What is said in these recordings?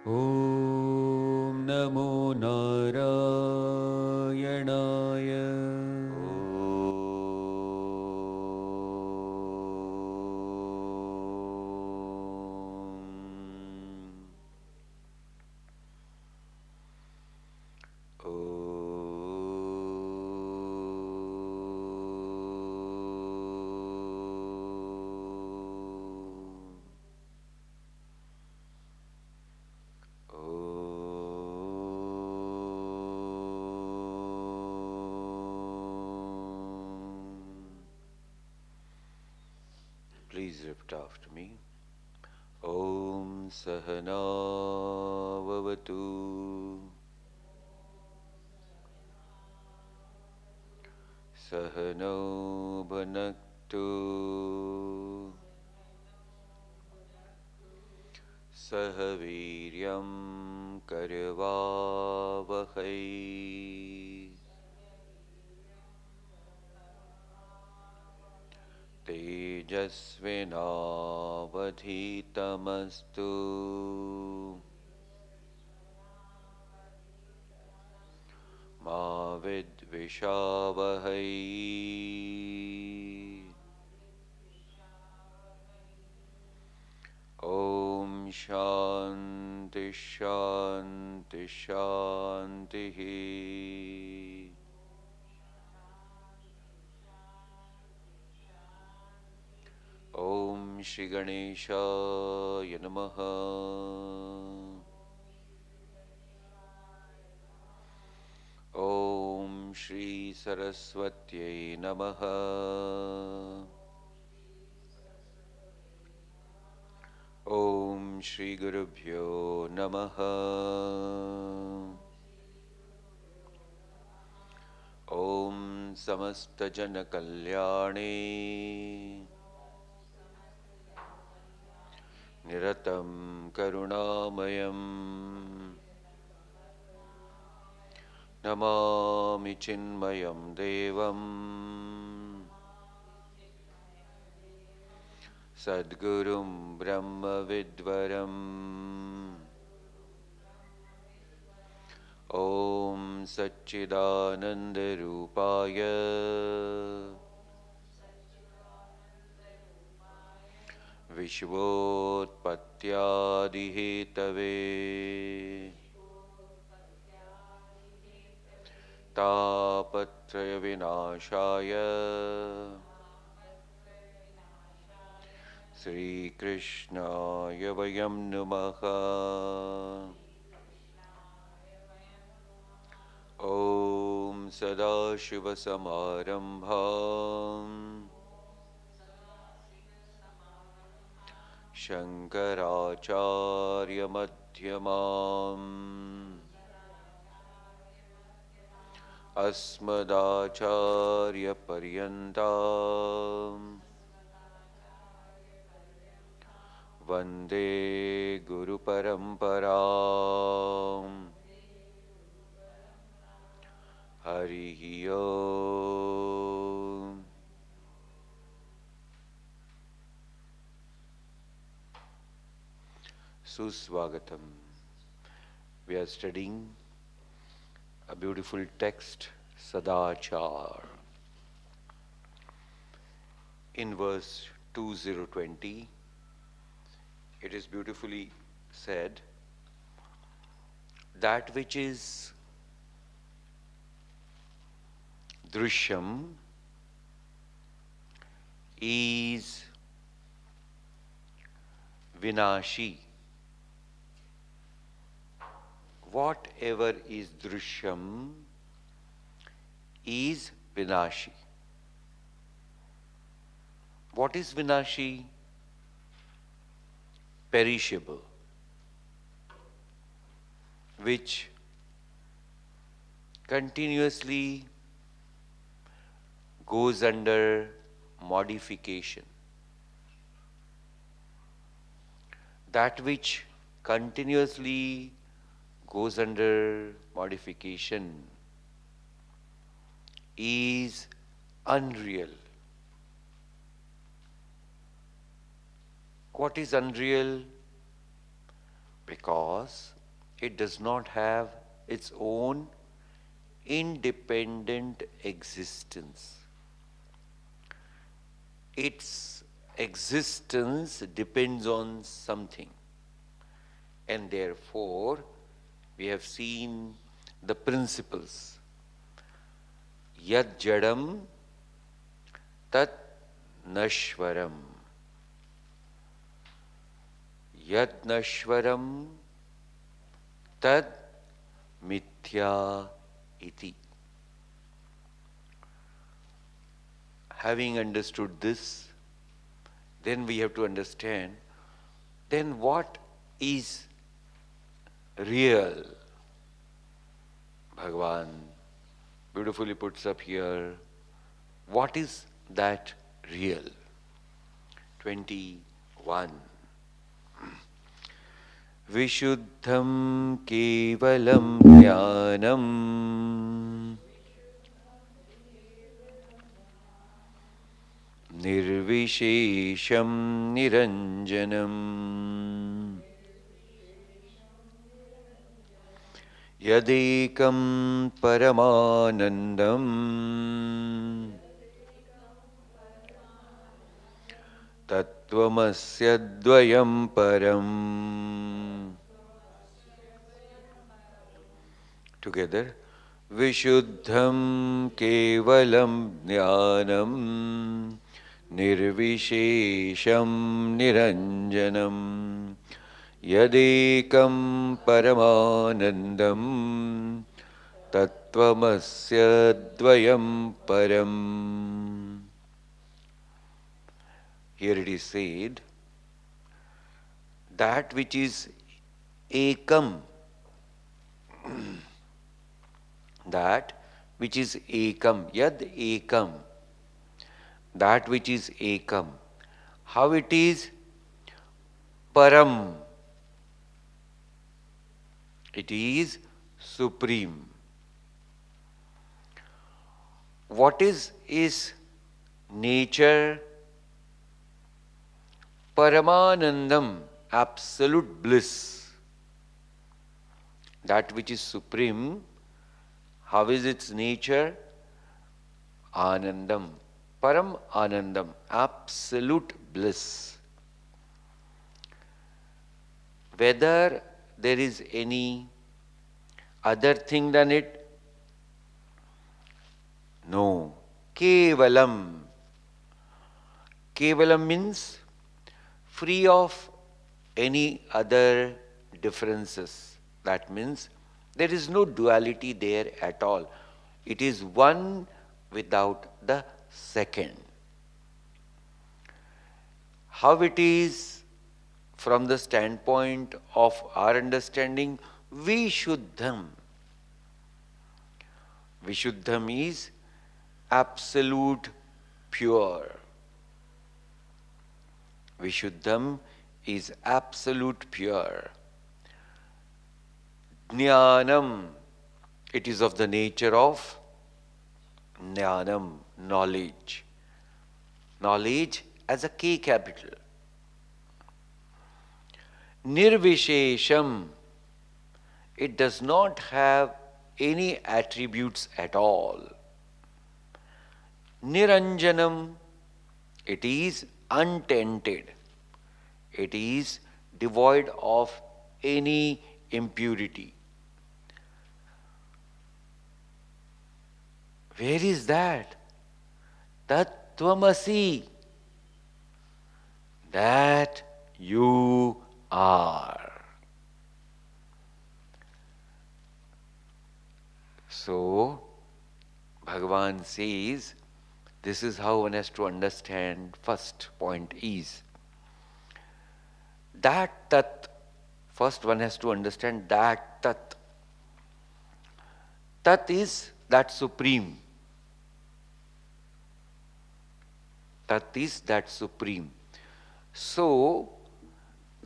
Om Namo Narayanaya. Please repeat after me. Om Sahana Vavatu Sahano Bhanaktu Sahaviryam Karyavavahai Tejasvinavadhitamastu Ma Vidvishavahai. Om Shanti Shanti Shanti. Om Shri Ganeshaya Namaha. Om Shri Saraswatyai Namaha. Om Shri Gurubhyo Namaha. Om Samasta Jana Kalyane Niratam Karunamayam Namami Chinmayam Devam Sadgurum Brahma Vidvaram. Om Satchidananda Rupaya Vishvotpatyadihetave Tapatraya Vinashaya Sri Krishnaya Vayam Namaha. Om Sadashiva Samarambham Shankracharya Madhyamam Asmadacharya Paryantam Vande Guru Paramparam. Harihi Om. Suswagatam. We are studying a beautiful text, Sadachara. In verse 2020, it is beautifully said, that which is drishyam is vinashi. Whatever is drishyam is vinashi. What is vinashi? Perishable, which continuously goes under modification. That which continuously goes under modification is unreal. What is unreal? because it does not have its own independent existence. Its existence depends on something, and therefore we have seen the principles. Yad jadam tat nashvaram. Yad nashvaram tad mithya iti. Having understood this, then we have to understand, then what is real? Bhagavan beautifully puts up here, what is that real? 21. Vishuddham kevalam jnanam nirvishesham niranjanam yadekam paramanandam tattvamasya dvayam param. Together. Vishuddham kevalam jnanam nirvishesham niranjanam yadekam paramanandam tattvamasya dvayam param. Here it is said, that which is ekam, that which is ekam, yad ekam, that which is ekam. How it is? Param. It is supreme. What is nature? Paramanandam, absolute bliss. That which is supreme, how is its nature? Anandam. Param Anandam, absolute bliss. Whether there is any other thing than it? No. Kevalam. Kevalam means free of any other differences. That means there is no duality there at all. It is one without the second. How it is from the standpoint of our understanding? Vishuddham. Vishuddham is absolute pure. Vishuddham is absolute pure. Jnanam, it is of the nature of jnanam, knowledge. Knowledge as a K capital. Nirvishesham, it does not have any attributes at all. Niranjanam, it is untainted. It is devoid of any impurity. Where is that? Tattvamasi. That you are. So, Bhagavan says, this is how one has to understand. First point is that tat. First one has to understand that tat. Tat is that supreme. Tat is that supreme. So,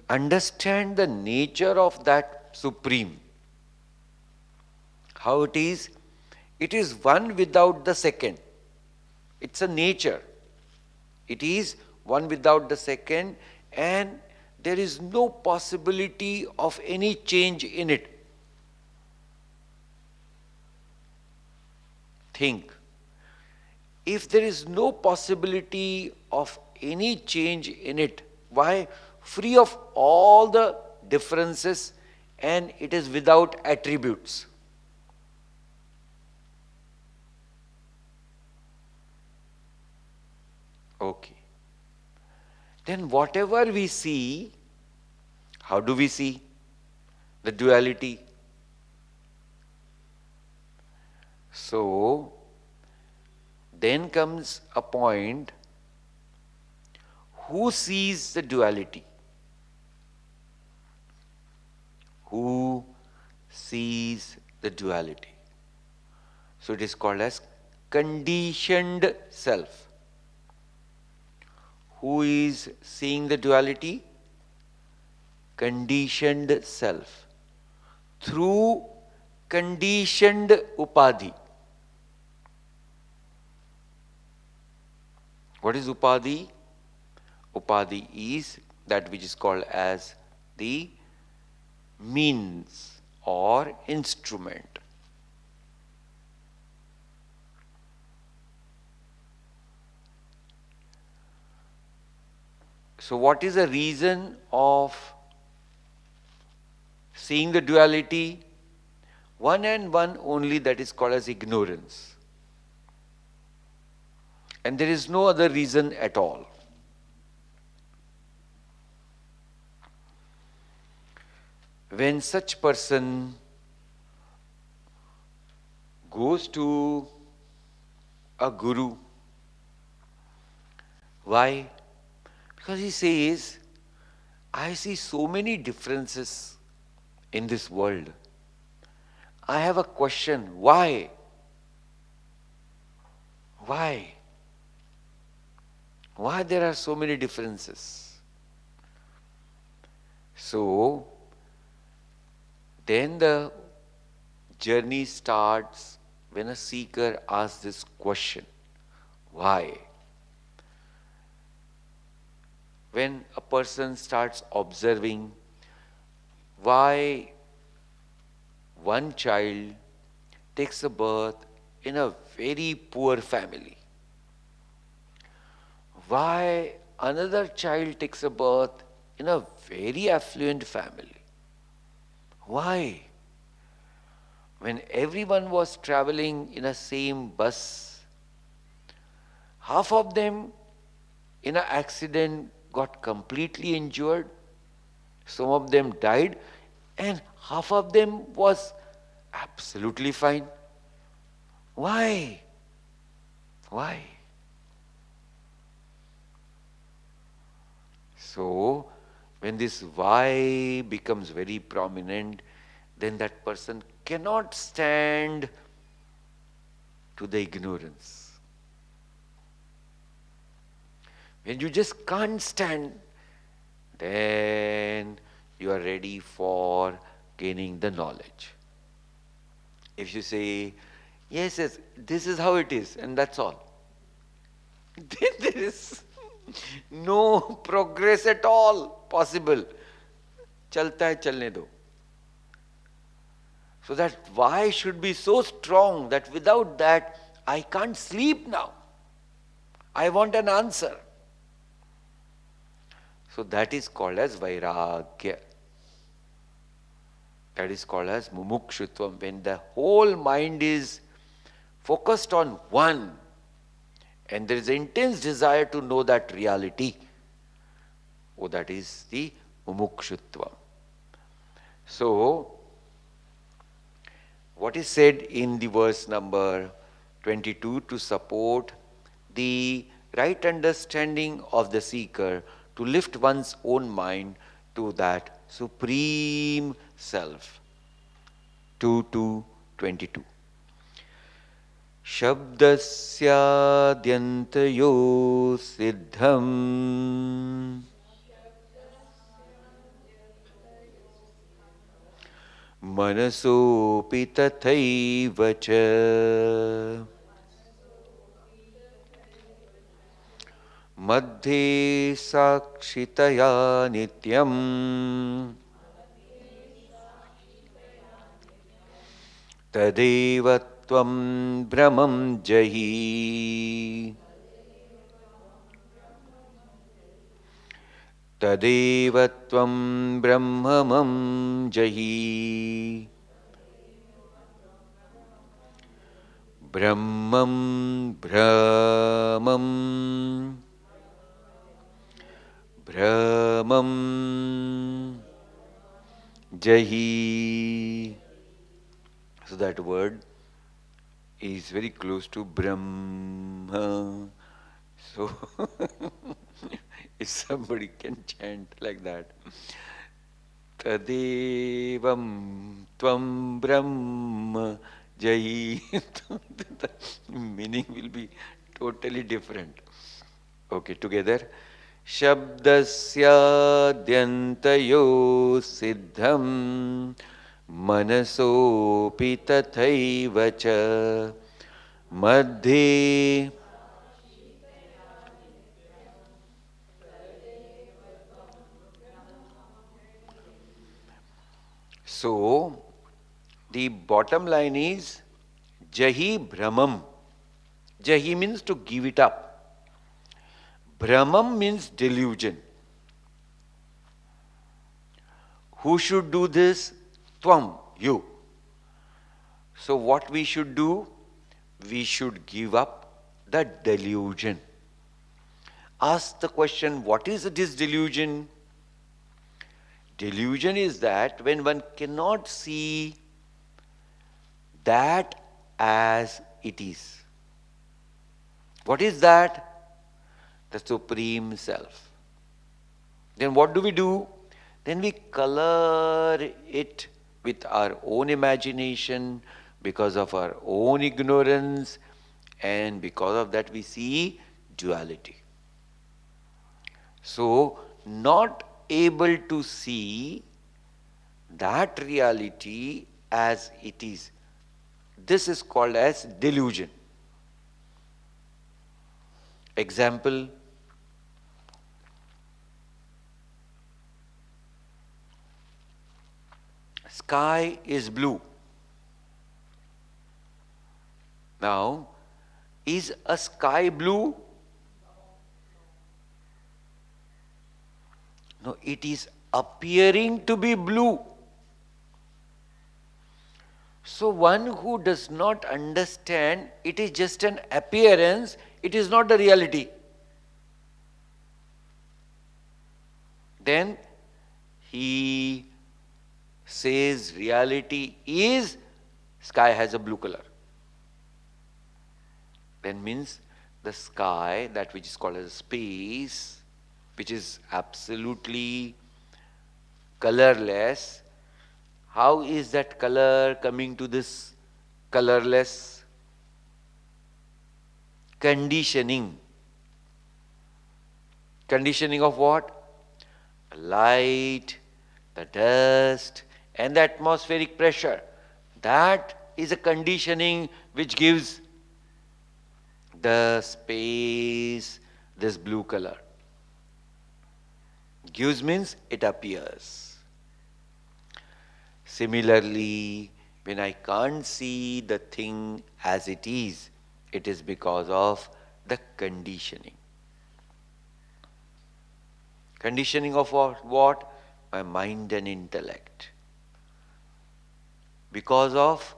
understand the nature of that supreme. How it is? It is one without the second. It's a nature. It is one without the second, and there is no possibility of any change in it. Think. If there is no possibility of any change in it, why? Free of all the differences, and it is without attributes. Okay. Then whatever we see, how do we see the duality? So, then comes a point, who sees the duality? Who sees the duality? So it is called as conditioned self. Who is seeing the duality? Conditioned self. Through conditioned upadhi. What is upadhi? Upadhi is that which is called as the means or instrument. So what is the reason of seeing the duality? One and one only, that is called as ignorance. And there is no other reason at all. When such person goes to a guru, why? Because he says, I see so many differences in this world. I have a question, why? Why? Why there are so many differences? So, then the journey starts when a seeker asks this question, why? When a person starts observing why one child takes a birth in a very poor family, why another child takes a birth in a very affluent family. Why? When everyone was traveling in a same bus, half of them in an accident got completely injured, some of them died, and half of them was absolutely fine. Why? Why? So, when this why becomes very prominent, then that person cannot stand to the ignorance. When you just can't stand, then you are ready for gaining the knowledge. If you say, yes, yes, this is how it is, and that's all, then there is no progress at all possible. Chalta hai, chalne do. So that why should be so strong that without that I can't sleep now. I want an answer. So that is called as vairagya. That is called as mumukshutvam. When the whole mind is focused on one, and there is an intense desire to know that reality, oh, that is the mumukshutvam. So, what is said in the verse number 22 to support the right understanding of the seeker to lift one's own mind to that supreme self. 2 to 22. Shabdasya siddham manasopi tathaiva cha Madhye sakshitaya nityam Tadeva tvam brahmam jahi Tadeva tvam brahmam jahi Brahmam brahmam brahmam jahi. So that word is very close to Brahma. So if somebody can chant like that, Tadevam Tvam Brahma Jai, the meaning will be totally different. Okay, together. Shabdasya dyantayo siddham manasopi tathaiva cha madhe. So, the bottom line is Jahi Brahmam. Jahi means to give it up. Brahmam means delusion. Who should do this? Tvam, you. So what we should do? We should give up the delusion. Ask the question, what is this delusion? Delusion is that when one cannot see that as it is. What is that? The Supreme Self. Then what do? Then we color it with our own imagination because of our own ignorance, and because of that we see duality. So, not able to see that reality as it is. This is called as delusion. Example, sky is blue. Now, is a sky blue? No, it is appearing to be blue. So one who does not understand it is just an appearance, it is not the reality, then he says reality is sky has a blue color. Then means the sky, that which is called as space, which is absolutely colorless, how is that color coming to this colorless? Conditioning. Conditioning of what? Light, the dust, and the atmospheric pressure. That is a conditioning which gives the space this blue color. Gives means it appears. Similarly, when I can't see the thing as it is because of the conditioning. Conditioning of what? My mind and intellect. Because of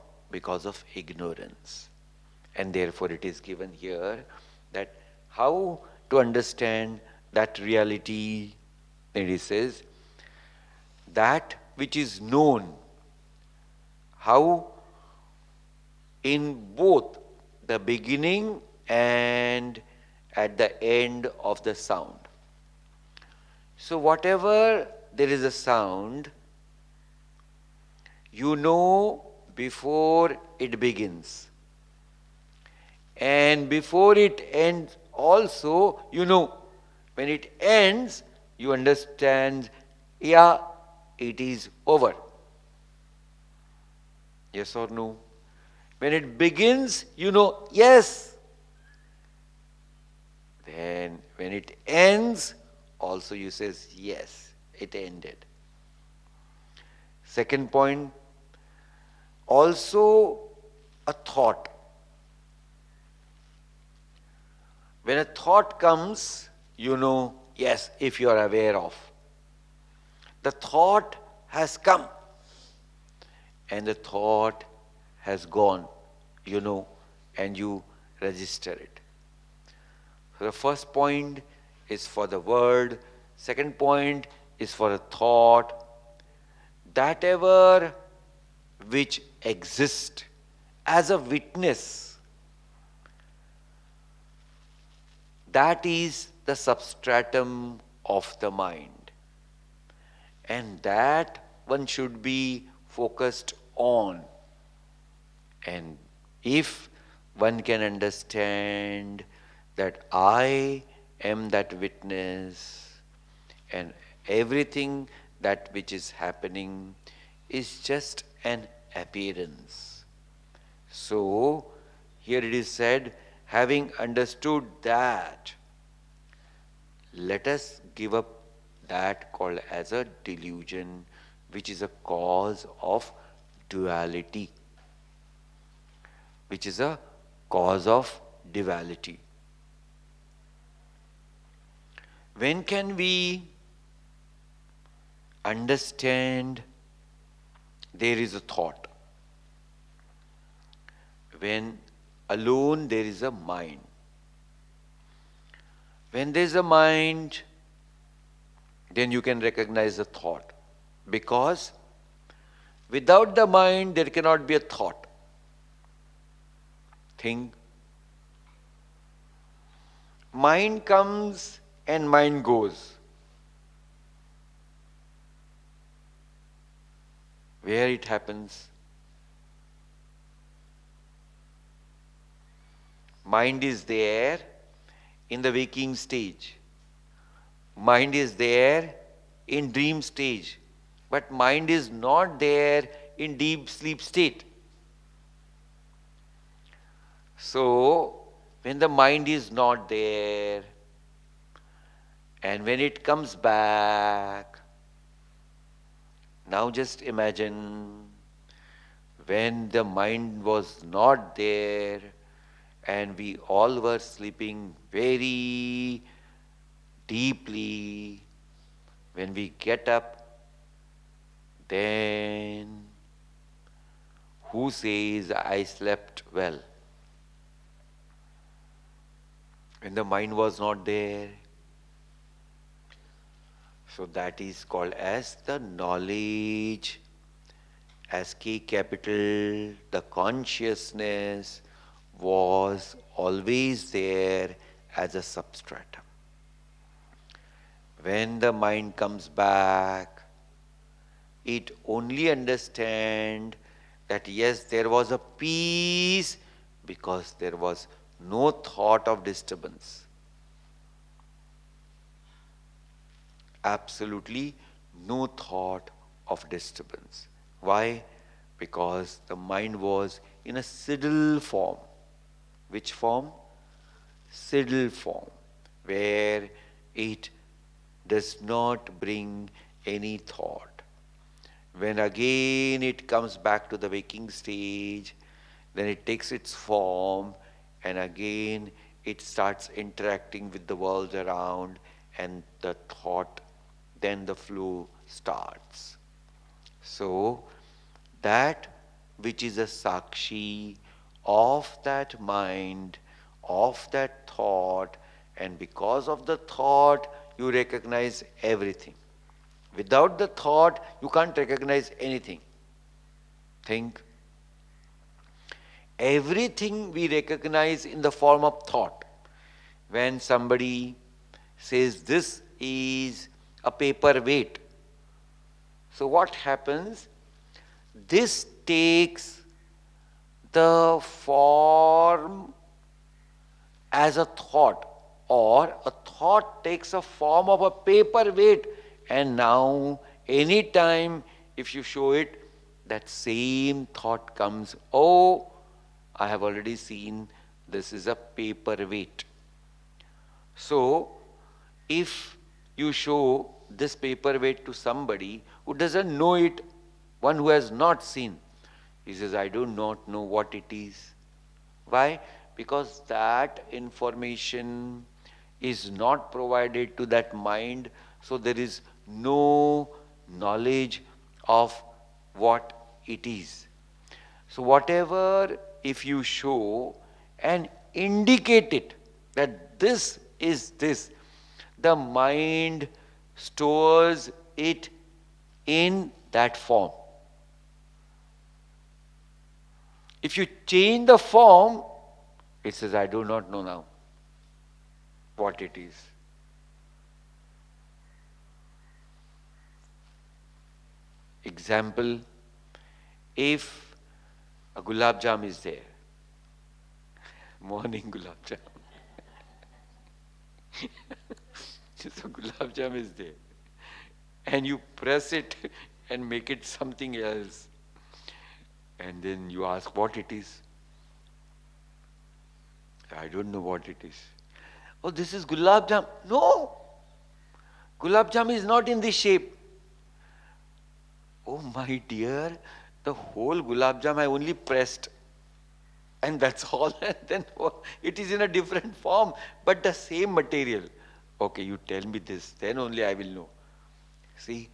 ignorance. And therefore it is given here that how to understand that reality. And it says, that which is known, how in both the beginning and at the end of the sound. So whatever there is a sound, you know before it begins. And before it ends also, you know. When it ends, you understand, yeah, it is over. Yes or no? When it begins, you know, yes. Then When it ends, also you says, yes, it ended. Second point, also a thought. When a thought comes, you know, yes, if you are aware of. The thought has come and the thought has gone, you know, and you register it. So the first point is for the word, second point is for a thought. That ever which exists as a witness, that is the substratum of the mind. And that one should be focused on. And if one can understand that I am that witness and everything that which is happening is just an appearance. So, here it is said, having understood that, let us give up that called as a delusion, which is a cause of duality, which is a cause of duality. When can we understand there is a thought? When alone there is a mind. When there is a mind, then you can recognize the thought. Because without the mind, there cannot be a thought. Think. Mind comes and mind goes. Where it happens? Mind is there in the waking stage. Mind is there in dream stage. But mind is not there in deep sleep state. So, when the mind is not there, and when it comes back, now just imagine when the mind was not there and we all were sleeping very deeply. When we get up, then who says I slept well? When the mind was not there. So that is called as the knowledge, as K capital, the consciousness was always there as a substratum. When the mind comes back, it only understands that yes, there was a peace because there was no thought of disturbance. Absolutely no thought of disturbance. Why? Because the mind was in a siddle form. Which form? Siddle form, where it does not bring any thought. When again it comes back to the waking stage, then it takes its form and again it starts interacting with the world around and the thought, then the flow starts. So, that which is a sakshi of that mind, of that thought, and because of the thought, you recognize everything. Without the thought, you can't recognize anything. Think. Everything we recognize in the form of thought. When somebody says this is a paperweight, so what happens? This takes the form as a thought, or a thought takes a form of a paperweight, and now anytime if you show it, that same thought comes, oh, I have already seen this is a paperweight. So If you show this paperweight to somebody who doesn't know it, one who has not seen, he says, I do not know what it is. Why? Because that information is not provided to that mind, so there is no knowledge of what it is. So whatever, if you show and indicate it, that this is this, the mind stores it in that form. If you change the form, it says, I do not know now what it is. Example, if a gulab jam is there, morning gulab jam. So gulab jam is there, and you press it and make it something else, and then you ask what it is. I don't know what it is. Oh, this is gulab jam. No, gulab jam is not in this shape. Oh my dear, the whole gulab jam I only pressed, and that's all. And then it is in a different form, but the same material. Okay, you tell me this, then only I will know. See,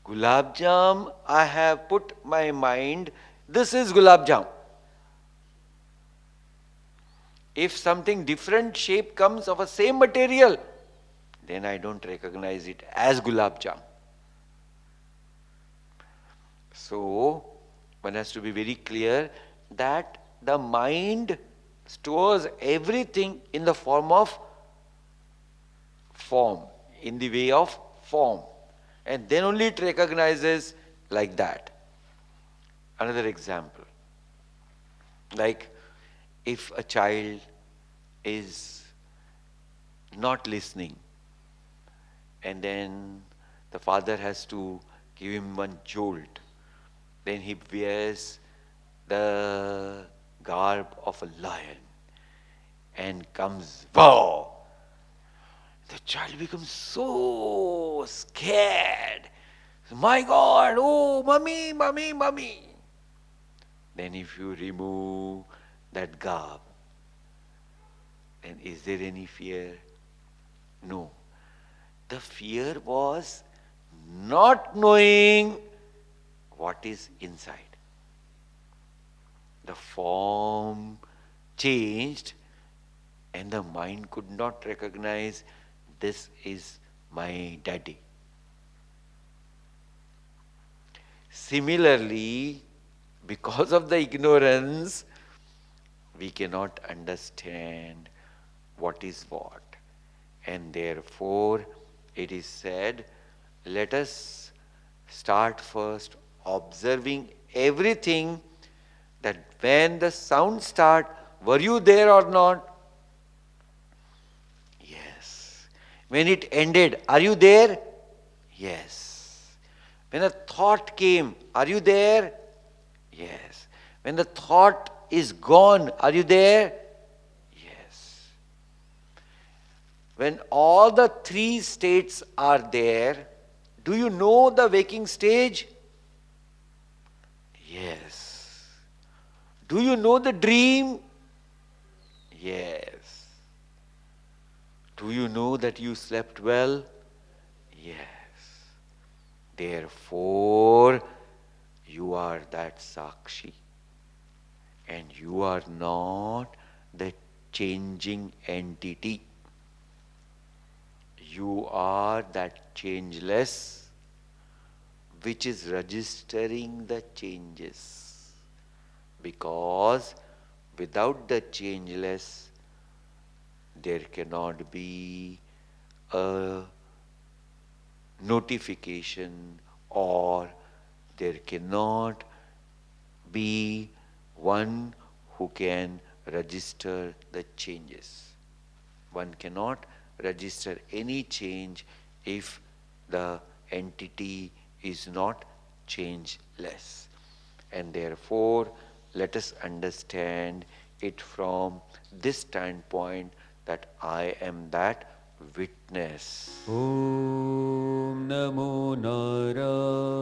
gulab jam, I have put my mind, this is gulab jam. If something different shape comes of a same material, then I don't recognize it as gulab jam. So, one has to be very clear that the mind stores everything in the form, in the way of form. And then only it recognizes like that. Another example, like if a child is not listening, and then the father has to give him one jolt, then he wears the garb of a lion and comes, wow! The child becomes so scared. My God, oh, mummy, mummy, mummy. Then if you remove that garb, then is there any fear? No. The fear was not knowing what is inside. The form changed and the mind could not recognize this is my daddy. Similarly, because of the ignorance, we cannot understand what is what. And therefore, it is said, let us start first observing everything, that when the sound start, were you there or not? Yes. When it ended, are you there? Yes. When a thought came, are you there? Yes. When the thought is gone, are you there? Yes. When all the three states are there, do you know the waking stage? Yes. Do you know the dream? Yes. Do you know that you slept well? Yes. Therefore, you are that Sakshi. And you are not the changing entity. You are that changeless which is registering the changes. Because without the changeless, there cannot be a notification, or there cannot be one who can register the changes. One cannot register any change if the entity is not changeless. And therefore, let us understand it from this standpoint, that I am that witness. Om Namo Narayanaya.